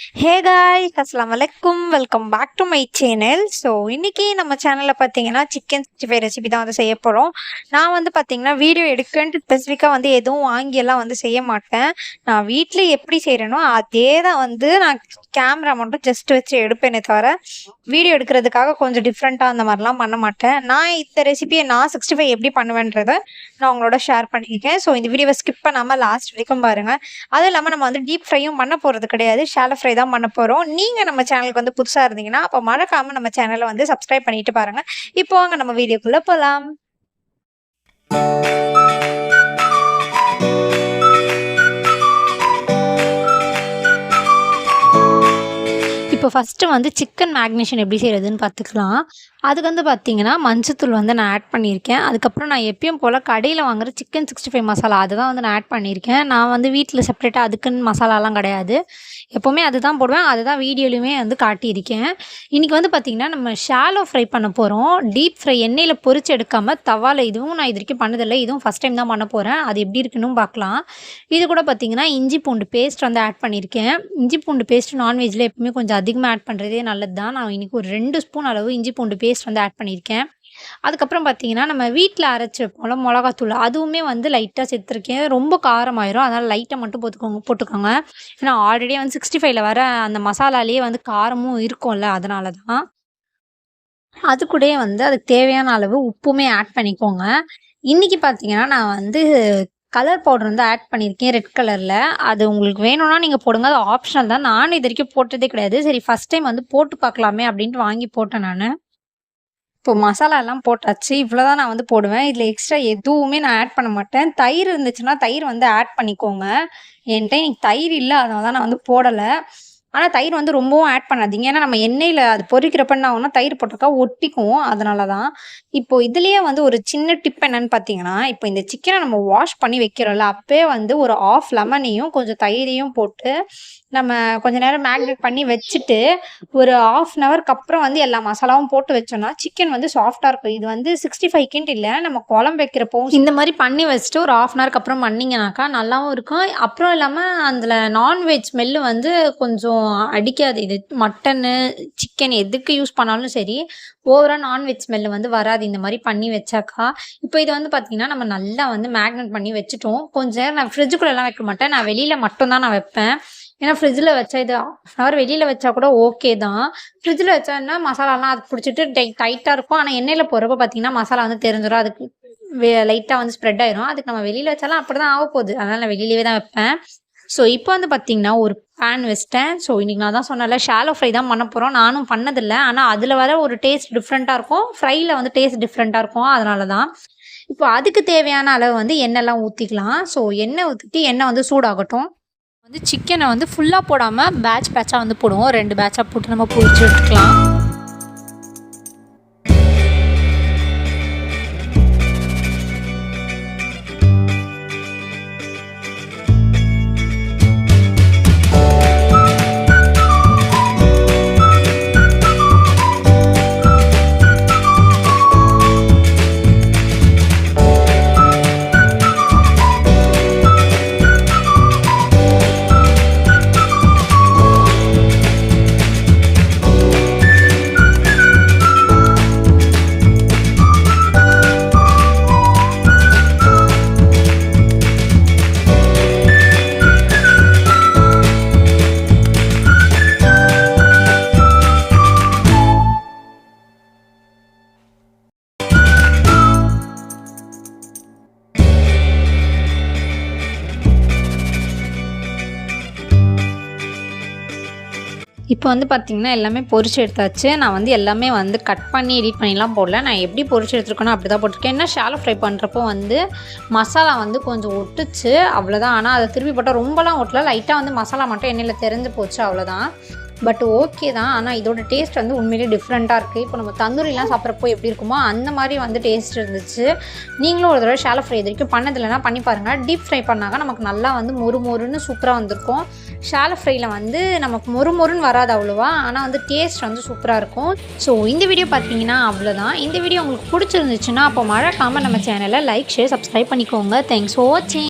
ஹே guys, அஸ்ஸலாமு அலைக்கும். Welcome back to my channel. So இன்றைக்கி நம்ம சேனலில் பார்த்தீங்கன்னா சிக்கன் 65 ரெசிபி தான் வந்து செய்ய போகிறோம். நான் வந்து பார்த்தீங்கன்னா வீடியோ எடுக்கன்ட்டு ஸ்பெசிஃபிக்காக வந்து எதுவும் வாங்கியெல்லாம் வந்து செய்ய மாட்டேன். நான் வீட்டில் எப்படி செய்கிறேனோ அதே தான் வந்து நான் கேமரா மட்டும் ஜஸ்ட் வச்சு எடுப்பேனே தவிர வீடியோ எடுக்கிறதுக்காக கொஞ்சம் டிஃப்ரெண்ட்டாக அந்த மாதிரிலாம் பண்ண மாட்டேன். நான் இந்த ரெசிபியை நான் 65 எப்படி பண்ணுவேன்றதை நான் உங்களோட ஷேர் பண்ணியிருக்கேன். ஸோ இந்த வீடியோவை ஸ்கிப் பண்ணாமல் லாஸ்ட் வரைக்கும் பாருங்கள். அதுவும் இல்லாமல் நம்ம வந்து டீப் ஃப்ரையும் பண்ண போகிறது கிடையாது, ஷாலோ ஃப்ரை தான் பண்ண போகிறோம். நீங்கள் நம்ம சேனலுக்கு வந்து புதுசாக இருந்தீங்கன்னா அப்போ மறக்காமல் நம்ம சேனலை வந்து சப்ஸ்கிரைப் பண்ணிட்டு பாருங்கள். இப்போ வாங்க நம்ம வீடியோக்குள்ளே போகலாம். இப்போ ஃபஸ்ட்டு வந்து சிக்கன் மேக்னேஷன் எப்படி செய்கிறதுன்னு பார்த்துக்கலாம். அதுக்கு வந்து பார்த்திங்கன்னா மஞ்சத்தூள் வந்து நான் ஆட் பண்ணியிருக்கேன். அதுக்கப்புறம் நான் எப்பயும் போல் கடையில் வாங்குகிற சிக்கன் 65 மசாலா அதை தான் வந்து நான் ஆட் பண்ணியிருக்கேன். நான் வந்து வீட்டில் செப்பரேட்டாக அதுக்குன்னு மசாலாலாம் கிடையாது, எப்போவுமே அதுதான் போடுவேன். அதுதான் வீடியோலையுமே வந்து காட்டியிருக்கேன். இன்றைக்கி வந்து பார்த்திங்கன்னா நம்ம ஷாலோ ஃப்ரை பண்ண போகிறோம். டீப் ஃப்ரை எண்ணெயில் பொரிச்சு எடுக்காமல் தவாவில். இதுவும் நான் இது வரைக்கும் பண்ணதில்லை, இதுவும் ஃபஸ்ட் டைம் தான் பண்ண போகிறேன். அது எப்படி இருக்குன்னு பார்க்கலாம். இது கூட பார்த்திங்கன்னா இஞ்சி பூண்டு பேஸ்ட் வந்து ஆட் பண்ணியிருக்கேன். இஞ்சி பூண்டு பேஸ்ட் நான்வெஜ்ஜில் எப்பவுமே கொஞ்சம் அதிகமாக ஆட் பண்ணுறதே நல்லது தான். நான் இன்றைக்கி ஒரு 2 ஸ்பூன் அளவு இஞ்சி பூண்டு பேஸ்ட் வந்து ஆட் பண்ணியிருக்கேன். அதுக்கப்புறம் பார்த்திங்கன்னா நம்ம வீட்டில் அரைச்சி வைப்போம்ல மிளகாத்தூள், அதுவுமே வந்து லைட்டாக சேர்த்துருக்கேன். ரொம்ப காரமாயிரும், அதனால் லைட்டாக மட்டும் போட்டுக்கோங்க. ஏன்னா ஆல்ரெடி வந்து 65ல் வர அந்த மசாலாலேயே வந்து காரமும் இருக்கும்ல, அதனால தான். அது கூடயே வந்து அதுக்கு தேவையான அளவு உப்புமே ஆட் பண்ணிக்கோங்க. இன்றைக்கி பார்த்திங்கன்னா நான் வந்து கலர் பவுடர் வந்து ஆட் பண்ணியிருக்கேன் ரெட் கலரில். அது உங்களுக்கு வேணும்னா நீங்கள் போடுங்க, அது ஆப்ஷனல் தான். நான் இது வரைக்கும் போட்டதே கிடையாது. சரி ஃபஸ்ட் டைம் வந்து போட்டு பார்க்கலாமே அப்படின்ட்டு வாங்கி போட்டேன் நான். இப்போ மசாலாலாம் போட்டாச்சு, இவ்வளோ தான் நான் வந்து போடுவேன். இதில் எக்ஸ்ட்ரா எதுவுமே நான் ஆட் பண்ண மாட்டேன். தயிர் இருந்துச்சுன்னா தயிர் வந்து ஆட் பண்ணிக்கோங்க. என்கிட்ட இன்னைக்கு தயிர் இல்லை, அதனால தான் நான் வந்து போடலை. ஆனால் தயிர் வந்து ரொம்பவும் ஆட் பண்ணாதீங்க, ஏன்னா நம்ம எண்ணெயில் அது பொரிக்கிறப்ப என்ன ஆகும்னா தயிர் போட்டிருக்கா ஒட்டிக்கும், அதனால தான். இப்போது இதுலேயே வந்து ஒரு சின்ன டிப் என்னன்னு பார்த்தீங்கன்னா, இப்போ இந்த சிக்கனை நம்ம வாஷ் பண்ணி வைக்கிறோம்ல, அப்போயே வந்து ஒரு ஆஃப் லெமனையும் கொஞ்சம் தயிரையும் போட்டு நம்ம கொஞ்ச நேரம் மேக்னேட் பண்ணி வச்சுட்டு ஒரு 1/2 ஹவருக்கு அப்புறம் வந்து எல்லா மசாலாவும் போட்டு வச்சோம்னா சிக்கன் வந்து சாஃப்டாக இருக்கும். இது வந்து 65க்குன்ட்டு இல்லை, நம்ம குழம்பு வைக்கிறப்போ இந்த மாதிரி பண்ணி வச்சுட்டு ஒரு 1/2 ஹவருக்கு அப்புறம் பண்ணிங்கனாக்கா நல்லாவும் இருக்கும். அப்புறம் இல்லாமல் அதில் நான்வெஜ் ஸ்மெல்லு வந்து கொஞ்சம் அடிக்காது. இது மட்டனு சிக்கன் எதுக்கு யூஸ் பண்ணாலும் சரி, ஓவராக நான்வெஜ் ஸ்மெல்லு வந்து வராது இந்த மாதிரி பண்ணி வச்சாக்கா. இப்போ இதை வந்து பார்த்திங்கன்னா நம்ம நல்லா வந்து மேக்னேட் பண்ணி வச்சுட்டோம். கொஞ்சம் நான் ஃப்ரிட்ஜுக்குள்ளெல்லாம் வைக்க மாட்டேன், நான் வெளியில் மட்டும்தான் நான் வைப்பேன். ஏன்னா ஃப்ரிட்ஜில் வச்சா இது 1/2 ஹவர் வெளியில் வச்சா கூட ஓகே தான். ஃப்ரிட்ஜில் வச்சான்னா மசாலாலாம் அது பிடிச்சிட்டு டைட்டாக இருக்கும். ஆனால் எண்ணெயில் போடுறப்ப பார்த்திங்கன்னா மசாலா வந்து தெரிஞ்சிடும், அதுக்கு லைட்டாக வந்து ஸ்ப்ரெட் ஆயிரும். அதுக்கு நம்ம வெளியில் வச்சாலும் அப்படி தான் ஆக போகுது, அதனால் நான் வெளியிலேயே தான் வைப்பேன். ஸோ இப்போ வந்து பார்த்திங்கன்னா ஒரு பேன் வச்சிட்டேன். ஸோ இன்றைக்கி நான் தான் சொன்னேன்ல ஷாலோ ஃப்ரை தான் பண்ண போகிறோம். நானும் பண்ணதில்லை, ஆனால் அதில் வர ஒரு டேஸ்ட் டிஃப்ரெண்ட்டாக இருக்கும், ஃப்ரையில் வந்து டேஸ்ட் டிஃப்ரெண்ட்டாக இருக்கும், அதனால தான். இப்போ அதுக்கு தேவையான அளவு வந்து எண்ணெய்லாம் ஊற்றிக்கலாம். ஸோ எண்ணெய் ஊற்றிட்டு எண்ணெய் வந்து சூடாகட்டும். வந்து சிக்கனை வந்து ஃபுல்லாக போடாமல் பேட்சாக வந்து போடுவோம். 2 பேட்சாக போட்டு நம்ம பொரிச்சு எடுத்துக்கலாம். இப்போ வந்து பார்த்திங்கன்னா எல்லாமே பொரிச்சு எடுத்தாச்சு. நான் வந்து எல்லாமே வந்து கட் பண்ணி எடிட் பண்ணிலாம் போடல, நான் எப்படி பொரிச்சு எடுத்துருக்கேனோ அப்படி தான் போட்டிருக்கேன். ஏன்னா ஷாலோ ஃப்ரை பண்ணுறப்போ வந்து மசாலா வந்து கொஞ்சம் ஒட்டுச்சு, அவ்வளோதான். ஆனால் அதை திருப்பி போட்டால் ரொம்பலாம் ஒட்டல, லைட்டாக வந்து மசாலா மட்டும் எண்ணெயில் தெரிஞ்சு போச்சு, அவ்வளோதான். பட் ஓகே தான். ஆனால் இதோட டேஸ்ட் வந்து உண்மையிலே டிஃப்ரெண்ட்டாக இருக்குது. இப்போ நம்ம தந்தூரிலாம் சாப்பிட்றப்போ எப்படி இருக்குமோ அந்த மாதிரி வந்து டேஸ்ட் இருந்துச்சு. நீங்களும் ஒரு தடவை ஷாலோ ஃப்ரை இது வரைக்கும் பண்ணதில்லைன்னா பண்ணி பாருங்கள். டீப் ஃப்ரை பண்ணாங்க நமக்கு நல்லா வந்து மொறுன்னு சூப்பராக வந்திருக்கும். ஷாலோ ஃப்ரையில் வந்து நமக்கு மொறுன்னு வராது அவ்வளோவா, ஆனால் வந்து டேஸ்ட் வந்து சூப்பராக இருக்கும். ஸோ இந்த வீடியோ பார்த்தீங்கன்னா அவ்வளோதான். இந்த வீடியோ உங்களுக்கு பிடிச்சிருந்துச்சுன்னா அப்போ மறக்காமல் நம்ம சேனலை லைக், ஷேர், சப்ஸ்கிரைப் பண்ணிக்கோங்க. தேங்க்ஸ் ஃபார் வாட்சிங்.